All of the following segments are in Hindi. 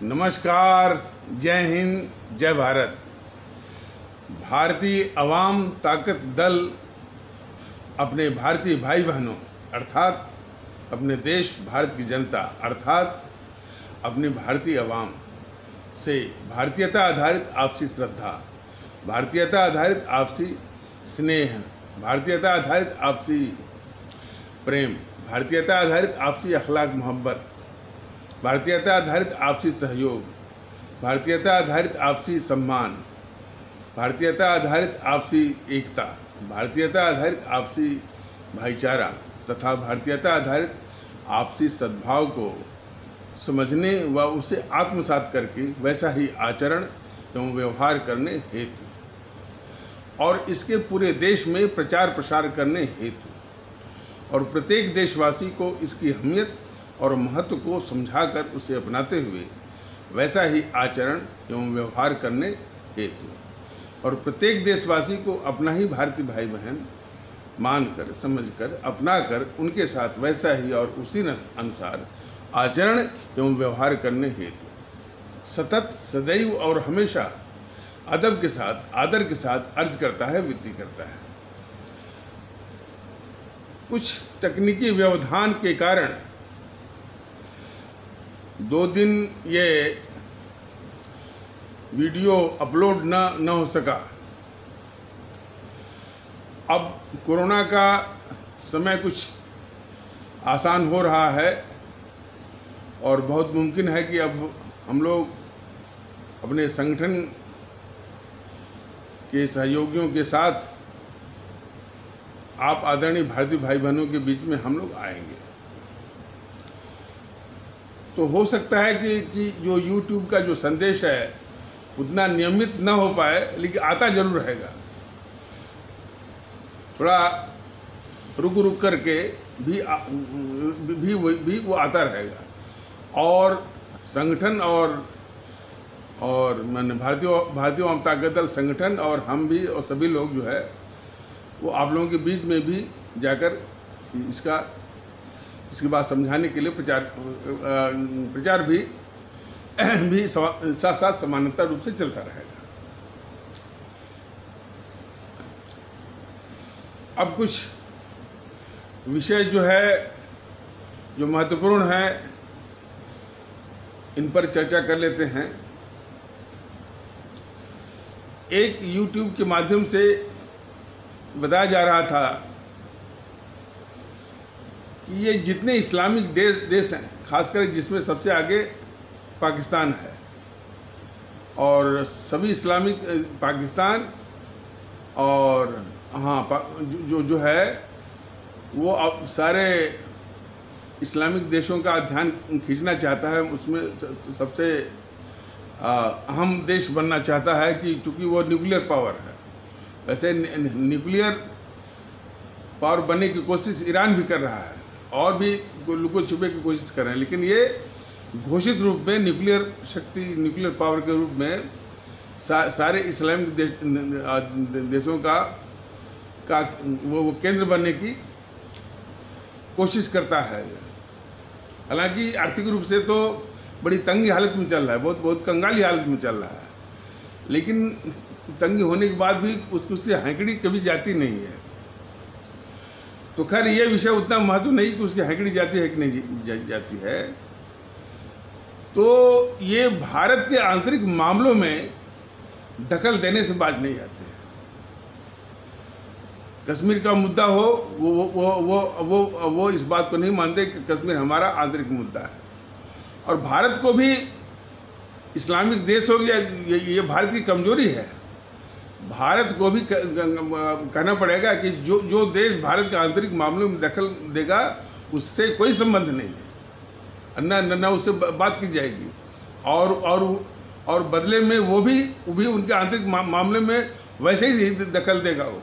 नमस्कार, जय हिंद, जय भारत। भारतीय अवाम ताकत दल अपने भारतीय भाई बहनों अर्थात अपने देश भारत की जनता अर्थात अपनी भारतीय अवाम से भारतीयता आधारित आपसी श्रद्धा, भारतीयता आधारित आपसी स्नेह, भारतीयता आधारित आपसी प्रेम, भारतीयता आधारित आपसी अखलाक मोहब्बत, भारतीयता आधारित आपसी सहयोग, भारतीयता आधारित आपसी सम्मान, भारतीयता आधारित आपसी एकता, भारतीयता आधारित आपसी भाईचारा तथा भारतीयता आधारित आपसी सद्भाव को समझने व उसे आत्मसात करके वैसा ही आचरण एवं व्यवहार करने हेतु और इसके पूरे देश में प्रचार प्रसार करने हेतु और प्रत्येक देशवासी को इसकी अहमियत और महत्व को समझाकर उसे अपनाते हुए वैसा ही आचरण एवं व्यवहार करने हेतु और प्रत्येक देशवासी को अपना ही भारतीय भाई बहन मानकर समझकर अपनाकर उनके साथ वैसा ही और उसी अनुसार आचरण एवं व्यवहार करने हेतु सतत सदैव और हमेशा अदब के साथ आदर के साथ अर्ज करता है, विनती करता है। कुछ तकनीकी व्यवधान के कारण 2 दिन ये वीडियो अपलोड न हो सका। अब कोरोना का समय कुछ आसान हो रहा है और बहुत मुमकिन है कि अब हम लोग अपने संगठन के सहयोगियों के साथ आप आदरणीय भारतीय भाई बहनों के बीच में हम लोग आएंगे। तो हो सकता है कि जो YouTube का जो संदेश है उतना नियमित न हो पाए, लेकिन आता जरूर रहेगा। थोड़ा रुक करके भी वो आता रहेगा और संगठन और मैंने भारतीय अवाम ताकत दल संगठन और हम भी और सभी लोग जो है वो आप लोगों के बीच में भी जाकर इसके बाद समझाने के लिए प्रचार भी साथ साथ समानांतर रूप से चलता रहेगा। अब कुछ विषय जो है जो महत्वपूर्ण है इन पर चर्चा कर लेते हैं। एक YouTube के माध्यम से बताया जा रहा था कि ये जितने इस्लामिक देश हैं, खासकर जिसमें सबसे आगे पाकिस्तान है और सभी इस्लामिक पाकिस्तान और जो है वो अब सारे इस्लामिक देशों का ध्यान खींचना चाहता है। उसमें सबसे अहम देश बनना चाहता है कि चूँकि वो न्यूक्लियर पावर है। वैसे न्यूक्लियर पावर बनने की कोशिश ईरान भी कर रहा है और भी लुको छुपे की कोशिश कर रहे हैं, लेकिन ये घोषित रूप में न्यूक्लियर पावर के रूप में सारे इस्लामिक देशों का वो केंद्र बनने की कोशिश करता है। हालांकि आर्थिक रूप से तो बड़ी तंगी हालत में चल रहा है, बहुत कंगाली हालत में चल रहा है, लेकिन तंगी होने के बाद भी उसकी हैंकड़ी कभी जाती नहीं है। तो खैर ये विषय उतना महत्व नहीं कि उसकी हैंकड़ी जाती है कि नहीं जाती है। तो ये भारत के आंतरिक मामलों में दखल देने से बाज नहीं आते। कश्मीर का मुद्दा हो वो इस बात को नहीं मानते कि कश्मीर हमारा आंतरिक मुद्दा है। और भारत को भी इस्लामिक देश हो गया, ये भारत की कमजोरी है। भारत को भी कहना पड़ेगा कि जो देश भारत के आंतरिक मामलों में दखल देगा उससे कोई संबंध नहीं है, न उससे बात की जाएगी और बदले में वो भी उनके आंतरिक मामले में वैसे ही दखल देगा वो,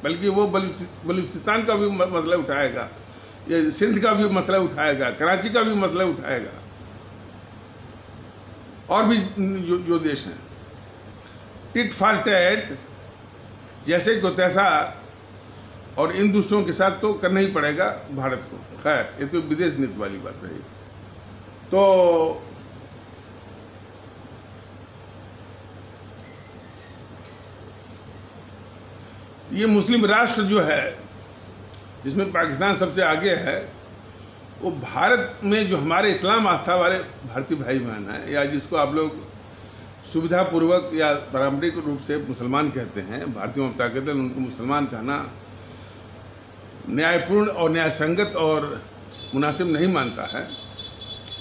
बल्कि वो बलूचिस्तान का भी मसला उठाएगा, ये सिंध का भी मसला उठाएगा, कराची का भी मसला उठाएगा और भी जो देश हैं। टिट फॉर टैट जैसे को तैसा और इन दुष्टों के साथ तो करना ही पड़ेगा भारत को। खैर ये तो विदेश नीति वाली बात रही। तो ये मुस्लिम राष्ट्र जो है जिसमें पाकिस्तान सबसे आगे है, वो भारत में जो हमारे इस्लाम आस्था वाले भारतीय भाई बहन हैं, या जिसको आप लोग सुविधापूर्वक या पारंपरिक रूप से मुसलमान कहते हैं, भारतीय जनता दल उनको मुसलमान कहना न्यायपूर्ण और न्यायसंगत और मुनासिब नहीं मानता है।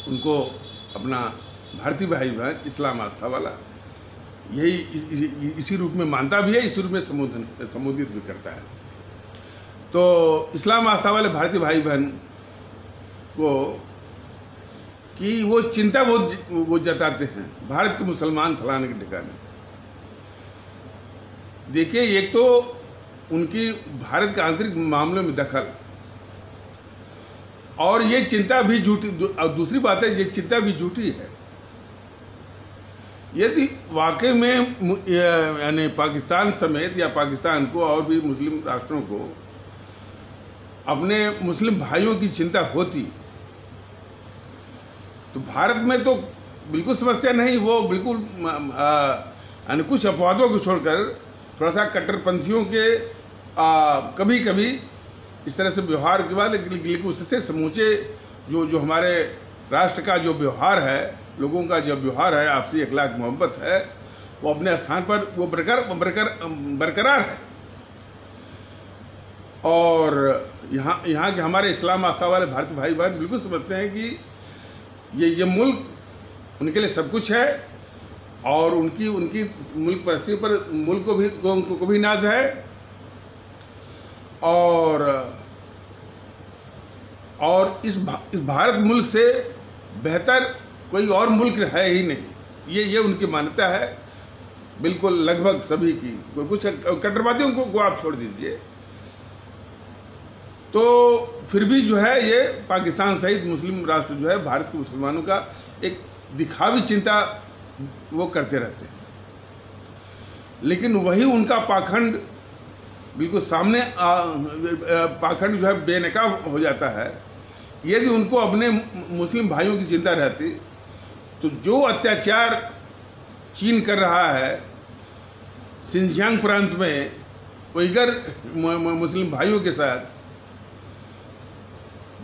उनको अपना भारतीय भाई बहन इस्लाम आस्था वाला यही इसी रूप में मानता भी है, इसी रूप में संबोधित भी करता है। तो इस्लाम आस्था वाले भारतीय भाई बहन को कि वो चिंता वो जताते हैं भारत के मुसलमान फलाने के ठिकाने। देखिए, एक तो उनकी भारत के आंतरिक मामलों में दखल, और ये चिंता भी झूठी, दूसरी बात है ये चिंता भी झूठी है। यदि वाकई में यानी पाकिस्तान समेत या पाकिस्तान को और भी मुस्लिम राष्ट्रों को अपने मुस्लिम भाइयों की चिंता होती तो भारत में तो बिल्कुल समस्या नहीं, वो बिल्कुल यानी कुछ अपवादों को छोड़कर थोड़ा सा कट्टरपंथियों के कभी कभी इस तरह से व्यवहार के बाद, लेकिन उससे समूचे जो हमारे राष्ट्र का जो व्यवहार है, लोगों का जो व्यवहार है, आपसी अखलाक मोहब्बत है, वो अपने स्थान पर वो बरकरार है। और यहाँ के हमारे इस्लाम आस्था वाले भारतीय भाई बहन बिल्कुल समझते हैं कि ये मुल्क उनके लिए सब कुछ है, और उनकी मुल्क परिस्थिति पर मुल्क को भी नाज है, और इस भारत मुल्क से बेहतर कोई और मुल्क है ही नहीं। ये उनकी मान्यता है बिल्कुल लगभग सभी की। कुछ कट्टरवादियों को आप छोड़ दीजिए, तो फिर भी जो है ये पाकिस्तान सहित मुस्लिम राष्ट्र जो है भारत के मुसलमानों का एक दिखावी चिंता वो करते रहते हैं, लेकिन वही उनका पाखंड बिल्कुल सामने पाखंड जो है बेनकाब हो जाता है। यदि उनको अपने मुस्लिम भाइयों की चिंता रहती तो जो अत्याचार चीन कर रहा है सिंजियांग प्रांत में उइगर मुस्लिम भाइयों के साथ,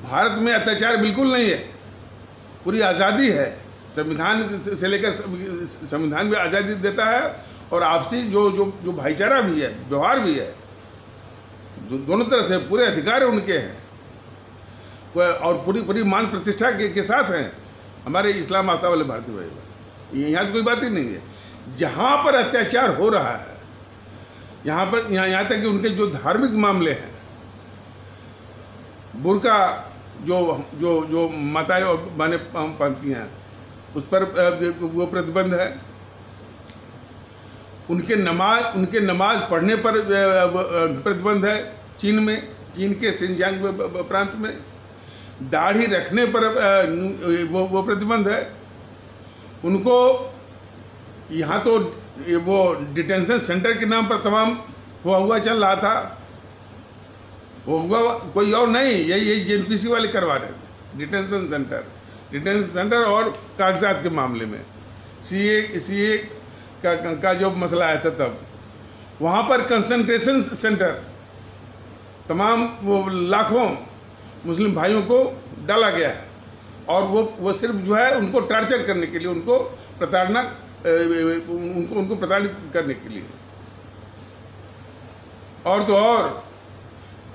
भारत में अत्याचार बिल्कुल नहीं है, पूरी आज़ादी है। संविधान से लेकर संविधान भी आज़ादी देता है, और आपसी जो भाईचारा भी है, व्यवहार भी है, दोनों तरह से पूरे अधिकार उनके हैं, और पूरी मान प्रतिष्ठा के साथ हैं हमारे इस्लाम आस्था वाले भारतीय भाई। यहाँ तो कोई बात ही नहीं है। जहाँ पर अत्याचार हो रहा है, यहाँ तक कि उनके जो धार्मिक मामले हैं, बुर्का जो माताएं और बहनें पहनती हैं, उस पर वो प्रतिबंध है। उनके नमाज पढ़ने पर प्रतिबंध है चीन के सिंजियांग प्रांत में। दाढ़ी रखने पर वो प्रतिबंध है। उनको यहाँ तो वो डिटेंशन सेंटर के नाम पर तमाम हुआ चल रहा था, वो हुआ कोई और नहीं, यही JNPC वाले करवा रहे थे। डिटेंशन सेंटर और कागजात के मामले में CA का जो मसला आया था, तब वहाँ पर कंसंट्रेशन सेंटर तमाम वो लाखों मुस्लिम भाइयों को डाला गया है, और वो सिर्फ जो है उनको टॉर्चर करने के लिए, उनको प्रताड़ित करने के लिए। और तो और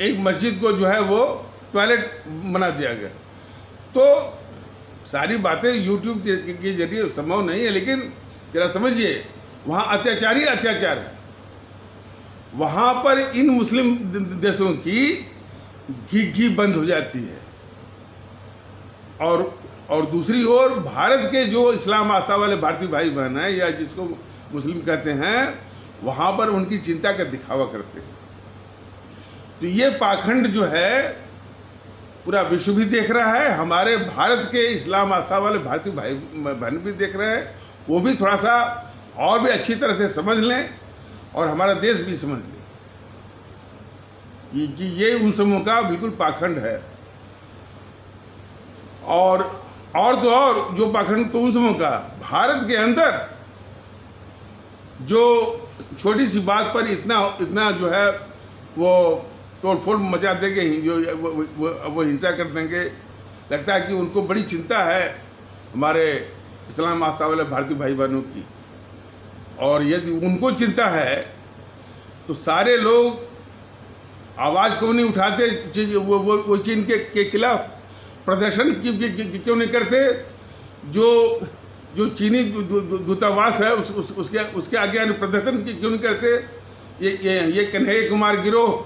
एक मस्जिद को जो है वो टॉयलेट बना दिया गया। तो सारी बातें YouTube के जरिए संभव नहीं है, लेकिन जरा समझिए, वहाँ अत्याचार ही अत्याचार है। वहाँ पर इन मुस्लिम देशों की घी बंद हो जाती है, और दूसरी ओर भारत के जो इस्लाम आस्था वाले भारतीय भाई बहन हैं, या जिसको मुस्लिम कहते हैं, वहाँ पर उनकी चिंता का दिखावा करते हैं। तो ये पाखंड जो है पूरा विश्व भी देख रहा है, हमारे भारत के इस्लाम आस्था वाले भारतीय भाई बहन भी देख रहे हैं। वो भी थोड़ा सा और भी अच्छी तरह से समझ लें, और हमारा देश भी समझ ले कि ये उन समूह का बिल्कुल पाखंड है। और तो और जो पाखंड तो उन समूह का, भारत के अंदर जो छोटी सी बात पर इतना जो है वो तोड़फोड़ मचा देंगे, जो वो हिंसा कर देंगे। लगता है कि उनको बड़ी चिंता है हमारे इस्लाम आस्था वाले भारतीय भाई बहनों की, और यदि उनको चिंता है तो सारे लोग आवाज़ क्यों नहीं उठाते, वो चीन के खिलाफ प्रदर्शन क्यों नहीं करते? जो चीनी दूतावास है उसके आगे प्रदर्शन क्यों नहीं करते? ये कन्हैया कुमार गिरोह,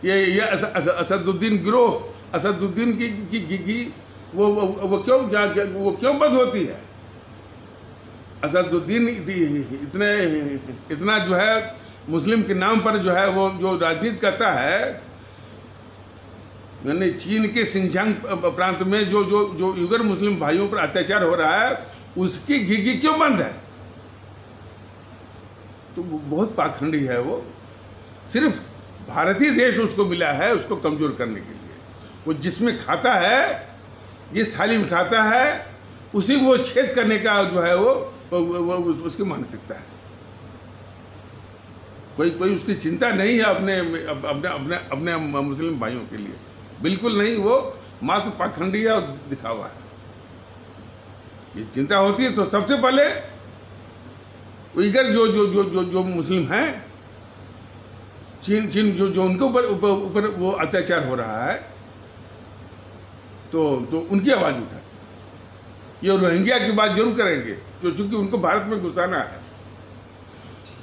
ये असदुद्दीन गिरोह, असदुद्दीन की वो क्यों बंद होती है? असदुद्दीन इतना जो है मुस्लिम के नाम पर जो है वो जो राजनीति करता है, यानी चीन के सिंजांग प्रांत में जो युगर मुस्लिम भाइयों पर अत्याचार हो रहा है, उसकी घिघी क्यों बंद है? तो बहुत पाखंडी है वो। सिर्फ भारतीय देश उसको मिला है उसको कमजोर करने के लिए। वो जिसमें खाता है, जिस थाली में खाता है, उसी को वो छेद करने का जो है वो उसकी मानसिकता है। कोई उसकी चिंता नहीं है अपने अपने अपने अपने मुस्लिम भाइयों के लिए, बिल्कुल नहीं। वो मात्र पाखंडी है और दिखावा है। ये चिंता होती है तो सबसे पहले उइगर जो मुस्लिम हैं, चीन जो उनके ऊपर वो अत्याचार हो रहा है, तो उनकी आवाज़ उठाए। ये रोहिंग्या की बात जरूर करेंगे, चूंकि उनको भारत में घुसाना है।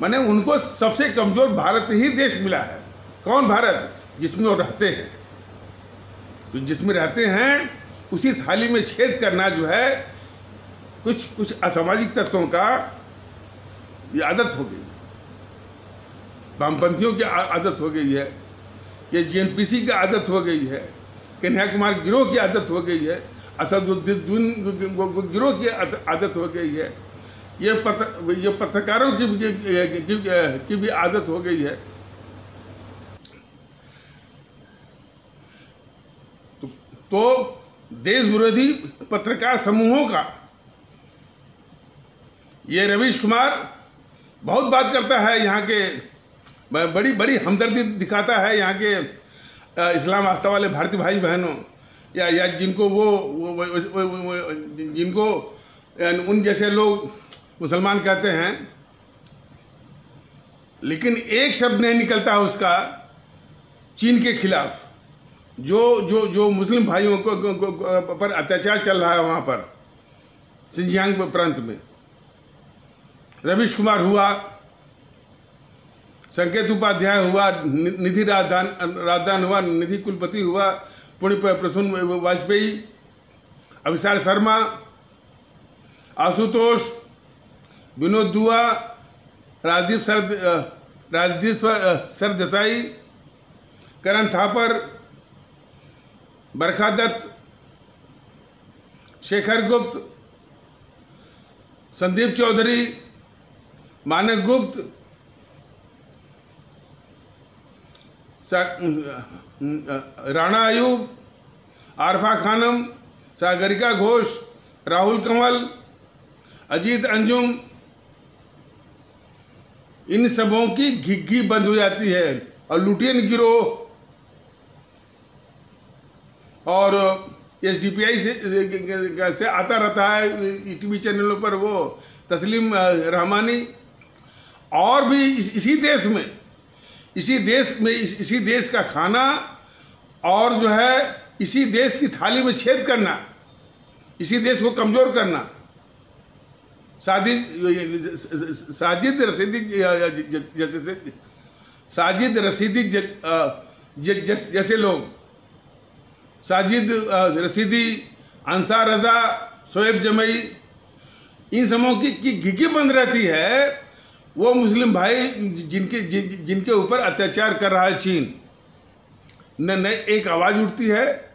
माने उनको सबसे कमजोर भारत ही देश मिला है। कौन? भारत, जिसमें वो रहते हैं। तो जिसमें रहते हैं उसी थाली में छेद करना जो है कुछ असामाजिक तत्वों का ये आदत हो गई, वामपंथियों की आदत हो गई है, ये जेएनपीसी की आदत हो गई है, कन्हैया कुमार गिरोह की आदत हो गई है, असदुद्दीन गिरोह की आदत हो गई है, ये पत्रकारों की भी आदत हो गई है। तो देश विरोधी पत्रकार समूहों का ये रवीश कुमार बहुत बात करता है, यहाँ के बड़ी हमदर्दी दिखाता है यहाँ के इस्लाम आस्था वाले भारतीय भाई बहनों, या जिनको जिनको उन जैसे लोग मुसलमान कहते हैं, लेकिन एक शब्द नहीं निकलता है उसका चीन के खिलाफ। जो मुस्लिम भाइयों को पर अत्याचार चल रहा है वहाँ पर सिंजियांग प्रांत में, रवीश कुमार हुआ, संकेत उपाध्याय हुआ, निधि राजदान हुआ, निधि कुलपति हुआ, पुण्य प्रसून वाजपेयी, अभिसार शर्मा, आशुतोष, विनोद दुआ, राजदीप सरदेसाई, करण थापर, बरखा दत्त, शेखर गुप्त, संदीप चौधरी, मानक गुप्त, राणा अयूब, आरफा खानम, सागरिका घोष, राहुल कंवल, अजीत अंजुम, इन सबों की घिघी बंद हो जाती है। और लुटियन गिरोह और एसडीपीआई से आता रहता है टीवी चैनलों पर वो तस्लीम रहमानी, और भी इसी देश का खाना और जो है इसी देश की थाली में छेद करना, इसी देश को कमजोर करना। साजिद रसीदी जैसे लोग, साजिद रसीदी, अंसार रजा, शोएब जमई, इन समूहों की घिघी बंद रहती है। वो मुस्लिम भाई जिनके ऊपर अत्याचार कर रहा है चीन, न एक आवाज़ उठती है,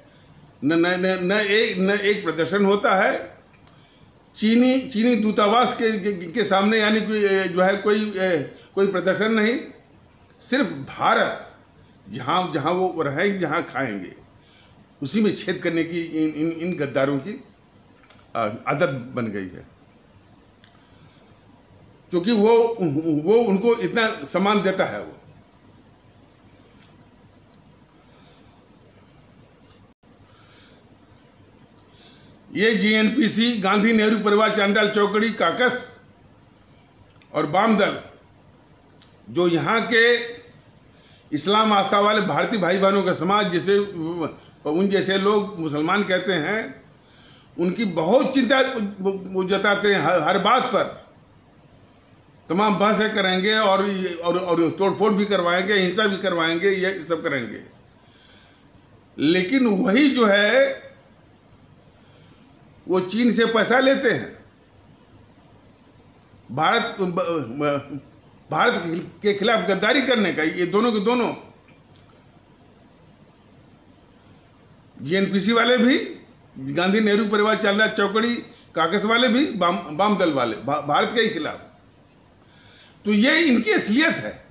न एक प्रदर्शन होता है। चीनी दूतावास के सामने यानी जो है कोई प्रदर्शन नहीं। सिर्फ भारत जहाँ वो रहेंगे, जहाँ खाएंगे, उसी में छेद करने की इन गद्दारों की आदत बन गई है। क्योंकि वो उनको इतना सम्मान देता है, वो ये जीएनपीसी, गांधी नेहरू परिवार चांडाल चौकड़ी, काकस और वाम दल, जो यहाँ के इस्लाम आस्था वाले भारतीय भाई बहनों का समाज, जिसे उन जैसे लोग मुसलमान कहते हैं, उनकी बहुत चिंता वो जताते हैं। हर बात पर तमाम बहसें करेंगे और तोड़फोड़ भी करवाएंगे, हिंसा भी करवाएंगे, ये सब करेंगे। लेकिन वही जो है वो चीन से पैसा लेते हैं। भारत के खिलाफ गद्दारी करने का, ये दोनों के दोनों, जीएनपीसी वाले भी, गांधी नेहरू परिवार चांडाल चौकड़ी काकस वाले भी, वाम दल वाले, भारत के ही खिलाफ। तो ये इनकी असलियत है।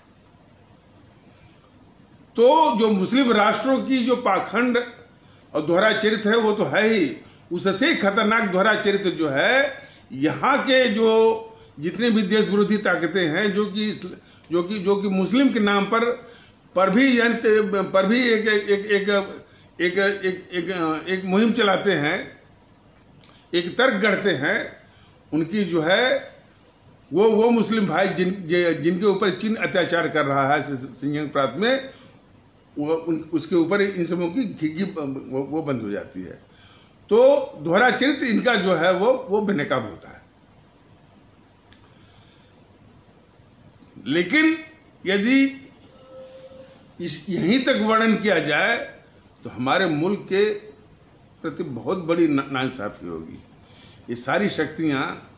तो जो मुस्लिम राष्ट्रों की जो पाखंड और दोहरा चरित्र है वो तो है ही, उससे खतरनाक दोहरा चरित्र जो है यहाँ के जो जितने भी देश विरोधी ताकतें हैं, जो कि मुस्लिम के नाम पर भी एक मुहिम चलाते हैं, एक तर्क गढ़ते हैं, उनकी जो है वो मुस्लिम भाई जिनके ऊपर चीन अत्याचार कर रहा है सिंजियांग प्रांत में, उसके ऊपर इन सबों की घिघी वो बंद हो जाती है। तो दोहरा चरित्र इनका जो है वो बेनकाब होता है। लेकिन यदि यहीं तक वर्णन किया जाए तो हमारे मुल्क के प्रति बहुत बड़ी नाइंसाफी होगी। ये सारी शक्तियाँ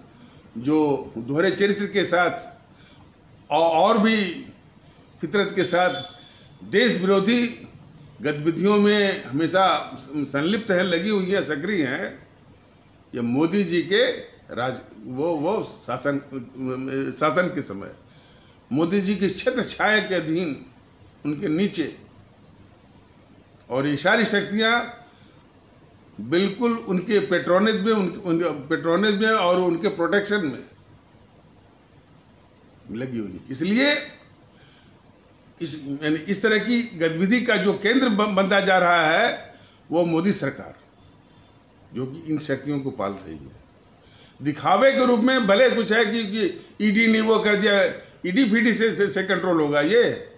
जो दोहरे चरित्र के साथ और भी फितरत के साथ देश विरोधी गतिविधियों में हमेशा संलिप्त हैं, लगी हुई हैं, सक्रिय हैं, ये मोदी जी के वो शासन के समय, मोदी जी की छत्र छाया के अधीन, उनके नीचे, और ये सारी शक्तियाँ बिल्कुल उनके पेट्रोनेज में और उनके प्रोटेक्शन में लगी हुई है। इसलिए इस तरह की गतिविधि का जो केंद्र बनता जा रहा है वो मोदी सरकार, जो कि इन शक्तियों को पाल रही है। दिखावे के रूप में भले कुछ है कि ईडी ने वो कर दिया, ईडी फीडी से कंट्रोल होगा, ये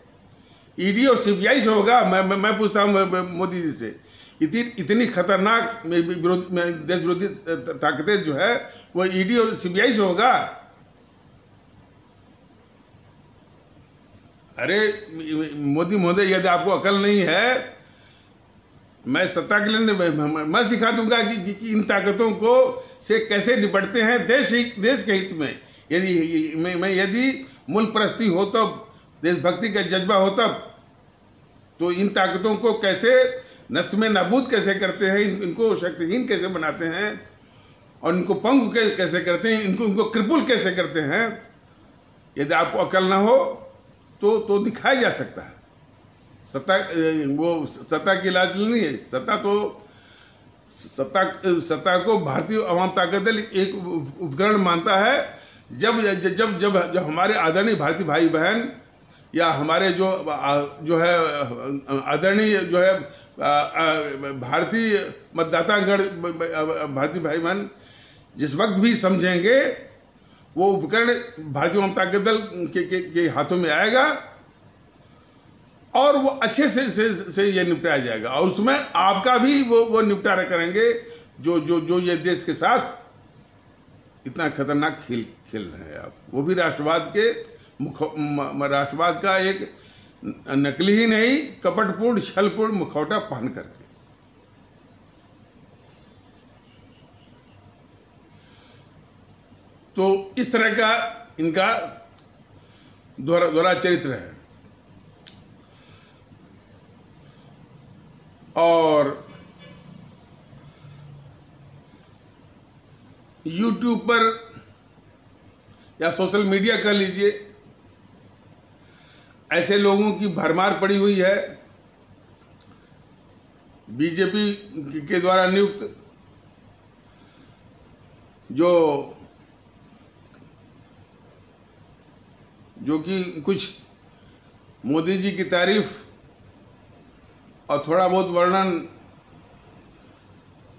ईडी और सीबीआई से होगा। मैं पूछता हूँ मोदी जी से, इतनी खतरनाक देश विरोधी ताकतें जो है वो ईडी और सीबीआई से होगा? अरे मोदी महोदय, यदि आपको अकल नहीं है, मैं सत्ता के लिए मैं सिखा दूंगा कि इन ताकतों को से कैसे निपटते हैं देश के हित में। यदि मुल्क परस्ती हो तब, देशभक्ति का जज्बा हो तब, तो इन ताकतों को कैसे नष्ट में नाबूद कैसे करते हैं, इनको शक्तिहीन कैसे बनाते हैं और इनको पंगु कैसे करते हैं, इनको क्रिपुल कैसे करते हैं। यदि आपको अकल ना हो तो दिखाया जा सकता है। सत्ता की इलाज नहीं है। सत्ता को भारतीय अवाम ताकत दल एक उपकरण मानता है। जब हमारे आदरणीय भारतीय भाई बहन या हमारे जो है आदरणीय जो है भारतीय मतदातागण, भारतीय भाई बहन जिस वक्त भी समझेंगे, वो उपकरण भारतीय अवाम ताकत दल के हाथों में आएगा और वो अच्छे से ये निपटाया जाएगा। और उसमें आपका भी वो निपटारा करेंगे जो ये देश के साथ इतना खतरनाक खेल रहे हैं आप। वो भी राष्ट्रवाद का एक नकली ही नहीं, कपटपूर्ण छलपूर्ण मुखौटा पहन करके। तो इस तरह का इनका दोहरा चरित्र है। और YouTube पर या सोशल मीडिया कर लीजिए, ऐसे लोगों की भरमार पड़ी हुई है। बीजेपी के द्वारा नियुक्त जो कि कुछ मोदी जी की तारीफ और थोड़ा बहुत वर्णन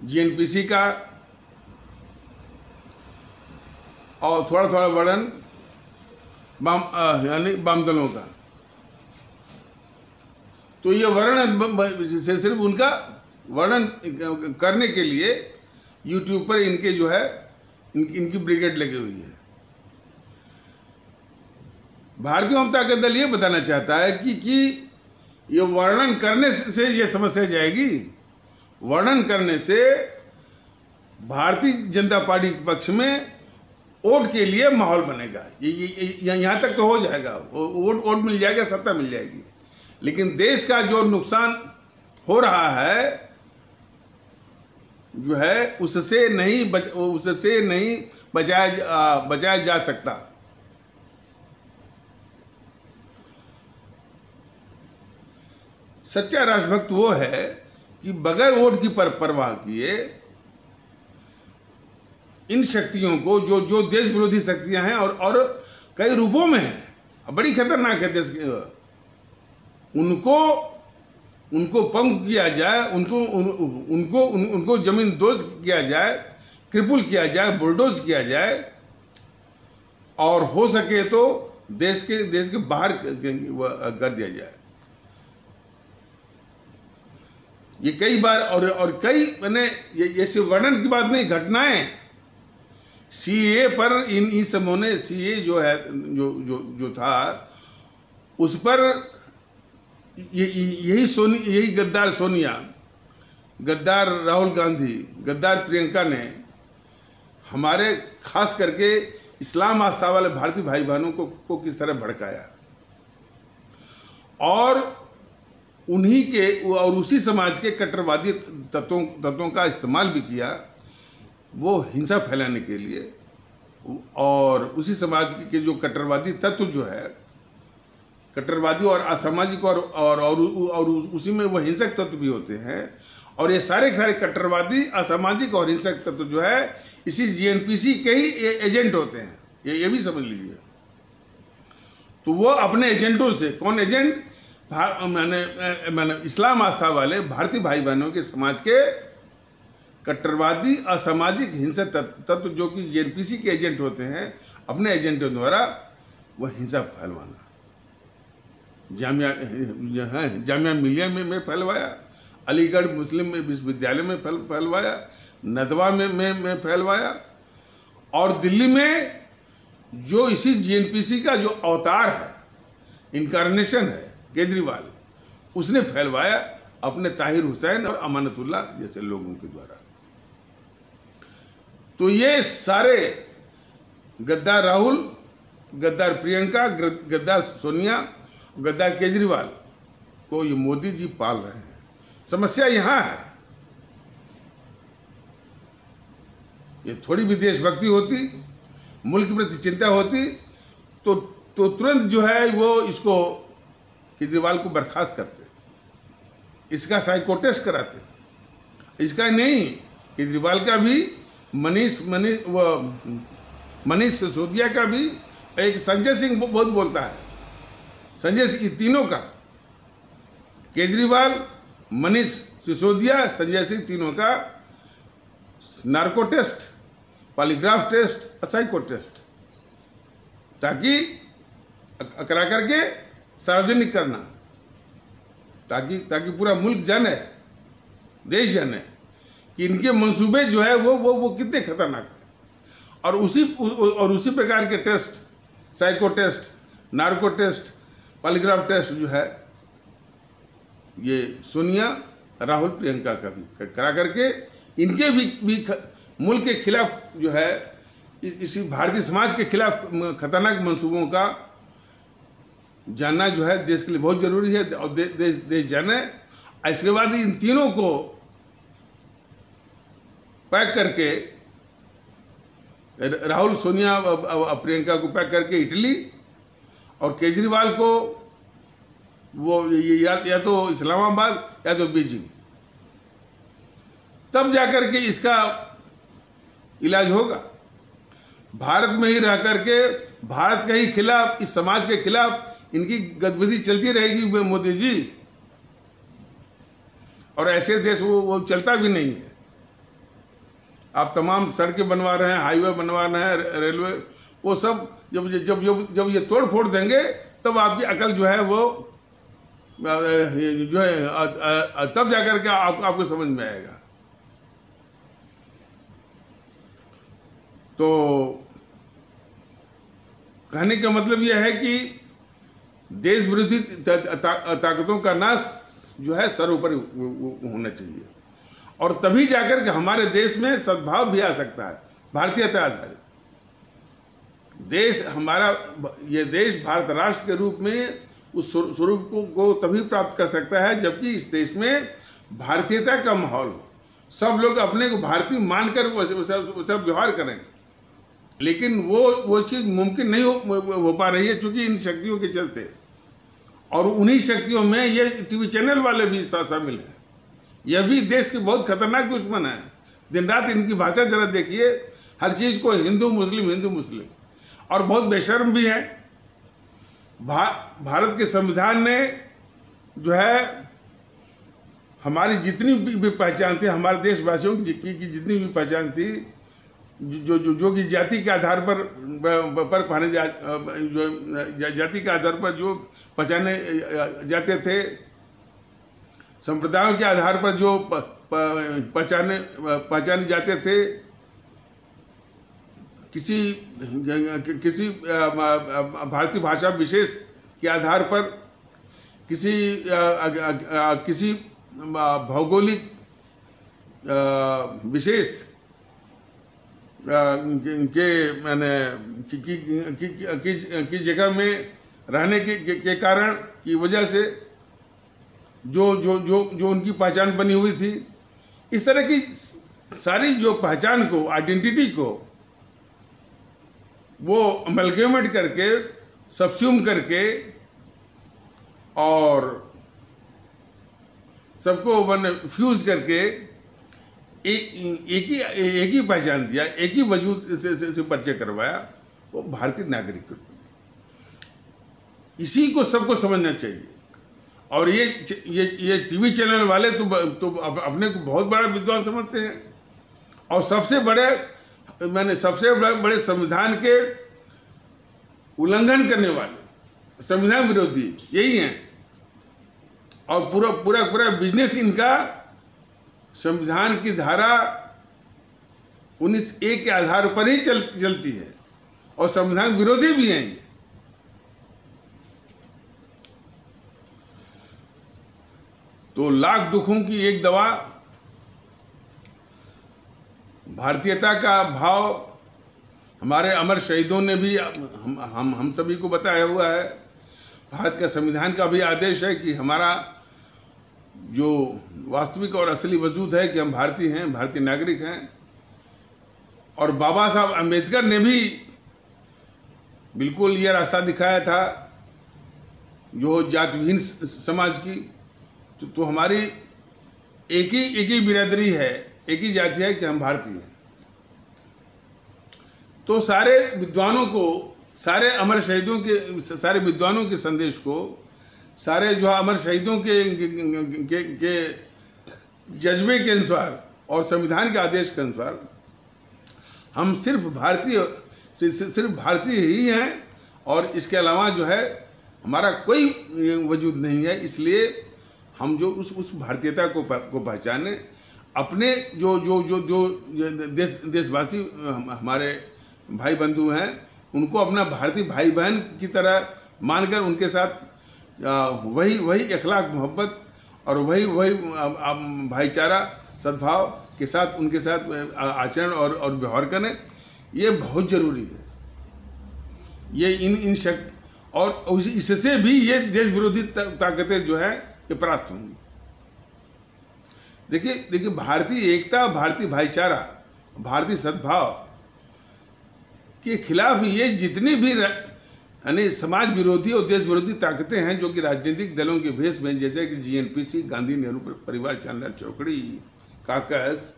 जीएनपीसी का और थोड़ा थोड़ा वर्णन यानी वाम दलों का। तो ये वर्णन सिर्फ उनका वर्णन करने के लिए यूट्यूब पर इनके जो है इनकी ब्रिगेड लगी हुई है। भारतीय जनता का दल ये बताना चाहता है कि ये वर्णन करने से ये समस्या जाएगी। वर्णन करने से भारतीय जनता पार्टी के पक्ष में वोट के लिए माहौल बनेगा। यहाँ तक तो हो जाएगा, वोट मिल जाएगा, सत्ता मिल जाएगी। लेकिन देश का जो नुकसान हो रहा है जो है उससे नहीं बचाया जा सकता। सच्चा राष्ट्रभक्त वो है कि बगैर वोट की परवाह किए इन शक्तियों को जो देश विरोधी शक्तियां हैं और कई रूपों में हैं, बड़ी खतरनाक है देश के, उनको पंग किया जाए, उनको जमीन दोज किया जाए, क्रिपुल किया जाए, बुलडोज किया जाए और हो सके तो देश के बाहर कर दिया जाए। ये कई बार और कई मैंने ये सिर्फ वर्णन की बात नहीं, घटनाएं सीए पर इन समूह ने सीए जो है जो था उस पर यही गद्दार सोनिया, गद्दार राहुल गांधी, गद्दार प्रियंका ने हमारे खास करके इस्लाम आस्था वाले भारतीय भाई बहनों को किस तरह भड़काया और उन्हीं के और उसी समाज के कट्टरवादी तत्वों का इस्तेमाल भी किया वो हिंसा फैलाने के लिए। और उसी समाज के जो कट्टरवादी तत्व जो है, कट्टरवादी और असामाजिक और उसी में वो हिंसक तत्व भी होते हैं। और ये सारे कट्टरवादी, असामाजिक और हिंसक तत्व जो है इसी जीएनपीसी के ही एजेंट होते हैं, ये भी समझ लीजिए। तो वो अपने एजेंटों से, कौन एजेंट, मैंने इस्लाम आस्था वाले भारतीय भाई बहनों के समाज के कट्टरवादी, असामाजिक, हिंसक तत्व जो कि जीएनपीसी के एजेंट होते हैं, अपने एजेंटों द्वारा वह हिंसा फैलवाना। जामिया मिलिया में फैलवाया, अलीगढ़ मुस्लिम विश्वविद्यालय में फैलवाया, नदवा में फैलवाया और दिल्ली में जो इसी जीएनपीसी का जो अवतार है, इनकारनेशन है, केजरीवाल, उसने फैलवाया अपने ताहिर हुसैन और अमानतुल्लाह जैसे लोगों के द्वारा। तो ये सारे गद्दार राहुल, गद्दार प्रियंका, गद्दार सोनिया, गद्दार केजरीवाल को ये मोदी जी पाल रहे हैं। समस्या यहां है, ये थोड़ी भी देशभक्ति होती, मुल्क के प्रति चिंता होती तो तुरंत जो है वो इसको केजरीवाल को बर्खास्त करते, इसका साइको टेस्ट कराते। इसका नहीं, केजरीवाल का भी, मनीष सिसोदिया का भी, एक संजय सिंह बहुत बोलता है, संजय सिंह, तीनों का, केजरीवाल, मनीष सिसोदिया, संजय सिंह, तीनों का narco test, polygraph test, psycho test, ताकि करा करके सार्वजनिक करना, ताकि पूरा मुल्क जाने, देश जाने कि इनके मंसूबे जो है वो कितने खतरनाक है। और उसी प्रकार के test, psycho test, narco test, polygraph test जो है ये सोनिया, राहुल, प्रियंका का भी करा करके इनके भी मुल्क के खिलाफ जो है, इसी भारतीय समाज के खिलाफ खतरनाक मंसूबों का जानना जो है देश के लिए बहुत जरूरी है। और देश जाने, इसके बाद इन तीनों को पैक करके, राहुल, सोनिया, प्रियंका को पैक करके इटली, और केजरीवाल को वो या तो इस्लामाबाद या तो बीजिंग, तब जाकर के इसका इलाज होगा। भारत में ही रह करके भारत के ही खिलाफ, इस समाज के खिलाफ इनकी गतिविधि चलती रहेगी मोदी जी, और ऐसे देश वो चलता भी नहीं है। आप तमाम सड़कें बनवा रहे हैं, हाईवे बनवा रहे हैं, रेलवे, वो सब जब जब जब जब ये तोड़ फोड़ देंगे तब आपकी अकल जो है वो जो है तब जाकर के आपको समझ में आएगा। तो कहने का मतलब यह है कि देश विरोधी ताकतों का नाश जो है सर्वोपरि होना चाहिए, और तभी जाकर के हमारे देश में सद्भाव भी आ सकता है, भारतीयता आधारित देश। हमारा ये देश भारत राष्ट्र के रूप में उस स्वरूप को तभी प्राप्त कर सकता है जबकि इस देश में भारतीयता का माहौल हो, सब लोग अपने को भारतीय मानकर सब व्यवहार करें। लेकिन वो चीज़ मुमकिन नहीं हो पा रही है क्योंकि इन शक्तियों के चलते, और उन्हीं शक्तियों में ये टीवी चैनल वाले भी शामिल हैं। यह भी देश के बहुत खतरनाक दुश्मन है। दिन रात इनकी भाषा जरा देखिए, हर चीज़ को हिंदू मुस्लिम, और बहुत बेशर्म भी है। भारत के संविधान ने जो है हमारी जितनी भी पहचान थी, हमारे देशवासियों की जितनी भी पहचान थी, जो कि जाति के आधार पर पहने जाति के आधार पर जो पहचाने जाते थे, संप्रदायों के आधार पर जो पहचाने जाते थे, किसी भारतीय भाषा विशेष के आधार पर, किसी भौगोलिक विशेष के मैंने की जगह में रहने के कारण की वजह से जो उनकी पहचान बनी हुई थी, इस तरह की सारी जो पहचान को, आइडेंटिटी को वो अमलगेमेट करके, सबस्यूम करके और सबको मैंने फ्यूज करके एक ही पहचान दिया, एक ही वजूद से परिचय करवाया, वो भारतीय नागरिक। इसी को सबको समझना चाहिए। और ये टीवी चैनल वाले तो अपने को बहुत बड़ा विद्वान समझते हैं, और सबसे बड़े संविधान के उल्लंघन करने वाले, संविधान विरोधी यही हैं। और पूरा बिजनेस इनका संविधान की धारा 19A के आधार पर ही चलती है, और संविधान विरोधी भी हैं ये। तो लाख दुखों की एक दवा, भारतीयता का भाव हमारे अमर शहीदों ने भी हम सभी को बताया हुआ है। भारत का संविधान का भी आदेश है कि हमारा जो वास्तविक और असली वजूद है कि हम भारतीय हैं, भारतीय नागरिक हैं। और बाबा साहब अम्बेडकर ने भी बिल्कुल ये रास्ता दिखाया था, जो जातिहीन समाज की, तो हमारी एक ही बिरादरी है, एक ही जाति है कि हम भारतीय हैं। तो सारे विद्वानों को, सारे अमर शहीदों के, सारे विद्वानों के संदेश को, सारे जो अमर शहीदों के जज्बे के अनुसार और संविधान के आदेश के अनुसार हम सिर्फ भारतीय ही हैं, और इसके अलावा जो है हमारा कोई वजूद नहीं है। इसलिए हम जो उस भारतीयता को पहचाने, अपने जो देशवासी हमारे भाई बंधु हैं, उनको अपना भारतीय भाई बहन की तरह मानकर उनके साथ वही अखलाक, मोहब्बत और वही भाईचारा, सद्भाव के साथ उनके साथ आचरण और व्यवहार करें। ये बहुत ज़रूरी है। ये इन शक्ति और इससे भी ये देश विरोधी ताकतें जो है ये परास्त होंगी। देखिए भारतीय एकता, भारतीय भाईचारा, भारतीय सद्भाव के खिलाफ ये जितनी भी यानी समाज विरोधी और देश विरोधी ताकतें हैं, जो कि राजनीतिक दलों के भेष में, जैसे कि GNPC, गांधी नेहरू परिवार चैनल चौकड़ी, काकस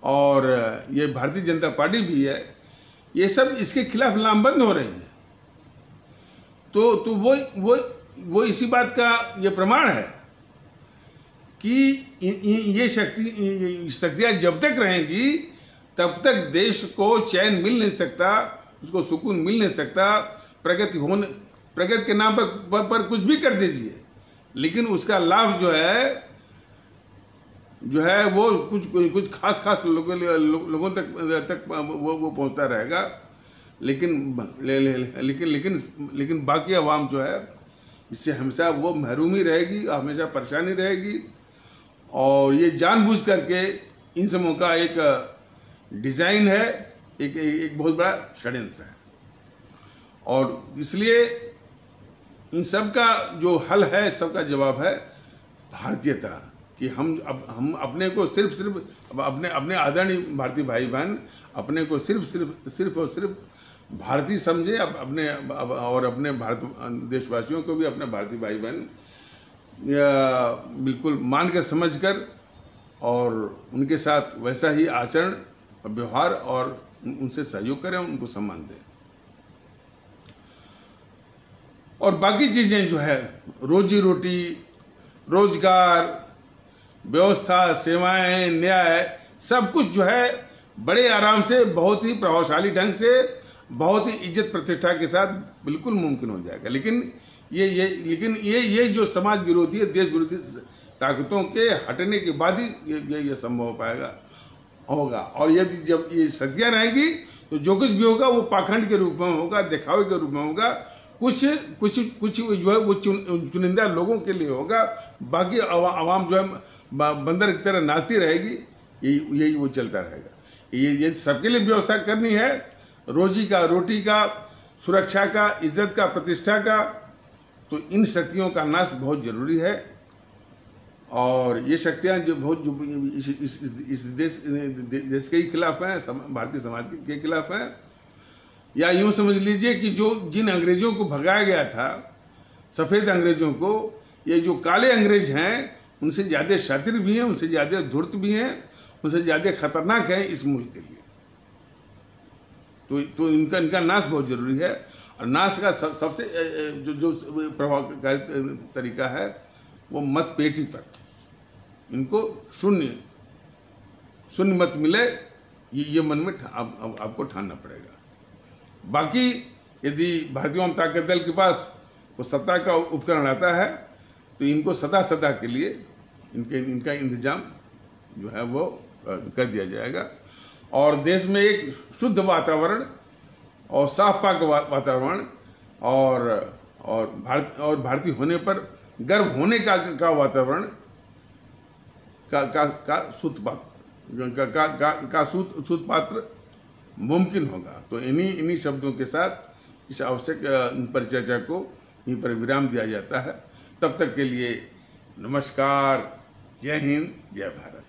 और ये भारतीय जनता पार्टी भी है, ये सब इसके खिलाफ लामबंद हो रही है। तो वो इसी बात का ये प्रमाण है कि ये शक्तियाँ जब तक रहेंगी तब तक देश को चैन मिल नहीं सकता, उसको सुकून मिल नहीं सकता। प्रगति के नाम पर कुछ भी कर दीजिए, लेकिन उसका लाभ जो है वो कुछ खास लोगों तक वो पहुंचता रहेगा। लेकिन बाकी आवाम जो है इससे हमेशा वो महरूमी रहेगी, हमेशा परेशानी रहेगी। और ये जानबूझ करके इन समूह का एक डिज़ाइन है, एक बहुत बड़ा षड्यंत्र है। और इसलिए इन सब का जो हल है, सबका जवाब है भारतीयता। कि हम अपने को सिर्फ अपने आदरणीय भारतीय भाई बहन अपने को सिर्फ और सिर्फ भारतीय समझे, अपने भारत देशवासियों को भी अपने भारतीय भाई बहन बिल्कुल मान कर समझ कर और उनके साथ वैसा ही आचरण और व्यवहार और उनसे सहयोग करें, उनको सम्मान दें। और बाकी चीज़ें जो है रोजी रोटी, रोजगार, व्यवस्था, सेवाएं, न्याय, सब कुछ जो है बड़े आराम से, बहुत ही प्रभावशाली ढंग से, बहुत ही इज्जत प्रतिष्ठा के साथ बिल्कुल मुमकिन हो जाएगा। लेकिन ये जो समाज विरोधी, देश विरोधी ताकतों के हटने के बाद ही ये संभव हो पाएगा होगा। और यदि जब ये शक्तियाँ रहेंगी तो जो कुछ भी होगा वो पाखंड के रूप में होगा, दिखावे के रूप में होगा, कुछ जो है वो चुनिंदा लोगों के लिए होगा। बाकी आवाम जो है बंदर की तरह नाचती रहेगी। यही वो चलता रहेगा। ये सबके लिए व्यवस्था करनी है, रोजी का, रोटी का, सुरक्षा का, इज्जत का, प्रतिष्ठा का। तो इन शक्तियों का नाश बहुत जरूरी है। और ये शक्तियाँ जो इस देश के खिलाफ हैं, भारतीय समाज के खिलाफ हैं। या यूँ समझ लीजिए कि जिन अंग्रेज़ों को भगाया गया था, सफ़ेद अंग्रेज़ों को, ये जो काले अंग्रेज़ हैं उनसे ज़्यादा शातिर भी हैं, उनसे ज़्यादा धूर्त भी हैं, उनसे ज़्यादा खतरनाक हैं इस मुल्क के लिए। तो इनका नाश बहुत ज़रूरी है। और नाश का सबसे जो प्रभावकारी तरीका है वो मत पेटी पर इनको शून्य मत मिले, ये मन में आपको ठानना पड़ेगा। बाकी यदि भारतीय ताकत दल के पास वो सत्ता का उपकरण आता है तो इनको सदा के लिए इनका इंतजाम जो है वो कर दिया जाएगा। और देश में एक शुद्ध वातावरण और साफ पाक वातावरण और भारतीय होने पर गर्व होने का वातावरण का सूत्रपात्र मुमकिन होगा। तो इन्हीं शब्दों के साथ इस आवश्यक परिचर्चा को यहीं पर विराम दिया जाता है। तब तक के लिए नमस्कार, जय हिंद, जय भारत।